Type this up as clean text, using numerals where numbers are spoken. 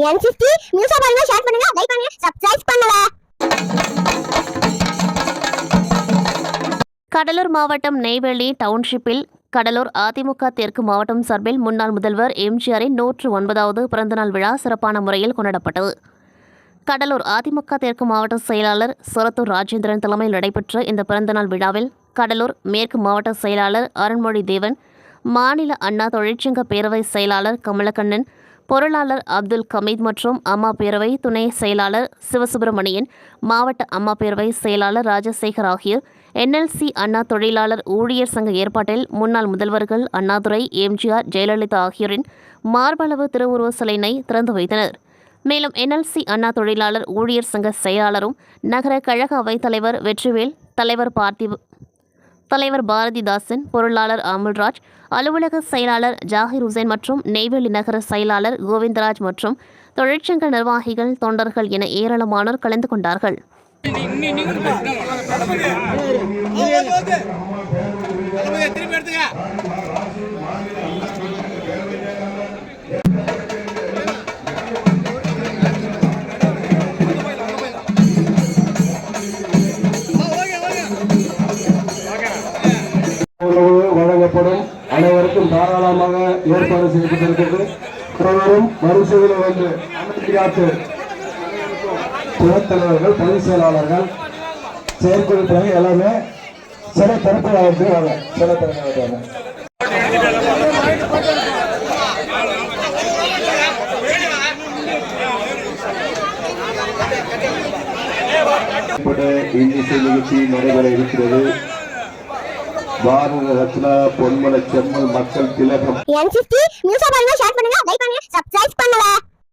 N50 நியூஸா பாருங்க, share பண்ணுங்க, like பண்ணுங்க, சப்ஸ்கிரைப் பண்ணுங்க. கடலூர் மாவட்டம் நெய்வேலி டவுன்ஷிப்பில் கடலூர் அதிமுக தெற்கு மாவட்டம் சார்பில் முன்னாள் முதல்வர் எம்ஜிஆரின் 109வது பிறந்தநாள் விழா சிறப்பான முறையில் கொண்டாடப்பட்டது. கடலூர் அதிமுக தெற்கு மாவட்ட செயலாளர் சொரத்தூர் ராஜேந்திரன் தலைமையில் நடைபெற்ற இந்த பிறந்தநாள் விழாவில் கடலூர் மேற்கு மாவட்ட செயலாளர் அருண்மொழி தேவன், மாநில அண்ணா தொழிற்சங்க பேரவை செயலாளர் கமலக்கண்ணன், பொருளாளர் அப்துல் கமீத் மற்றும் அம்மா பேரவை துணை செயலாளர் சிவசுப்பிரமணியன், மாவட்ட அம்மா பேரவை செயலாளர் ராஜசேகர் ஆகியோர் NLC அண்ணா தொழிலாளர் ஊழியர் சங்க ஏற்பாட்டில் முன்னாள் முதல்வர்கள் அண்ணாதுரை, எம்ஜிஆர், ஜெயலலிதா ஆகியோரின் மார்பளவு திருவுருவ சிலையினை திறந்து வைத்தனர். மேலும் NLC அண்ணா தொழிலாளர் ஊழியர் சங்க செயலாளரும் நகர கழக அவைத்தலைவர் வெற்றிவேல், தலைவர் பாரதிதாசன், பொருளாளர் அமுல்ராஜ், அலுவலக செயலாளர் ஜாகிர் உசேன் மற்றும் நெய்வேலி நகர செயலாளர் கோவிந்தராஜ் மற்றும் தொழிற்சங்க நிர்வாகிகள், தொண்டர்கள் என ஏராளமானோர் கலந்து கொண்டார்கள். வழங்கப்படும் அனைவருக்கும் தாராளமாக ஏற்பாடு செய்யப்பட்டிருக்கிறது. அனைவரும் வரிசையில் வந்து அமைதியாற்று துணைத் தலைவர்கள், பொதுச் செயலாளர்கள், செயற்குழு எல்லாமே சில திறப்பாளர்கள் வாங்க, சில திறப்பாளர்கள் இந்திய நிகழ்ச்சி நடைபெற இருக்கிறது. பாரத ரத்னா பொன்மன செம்மல் மக்கள் திலகம். N50 நியூஸா பாருங்க, ஷேர் பண்ணுங்க, லைக் பண்ணுங்க, சப்ஸ்கிரைப் பண்ணுங்க.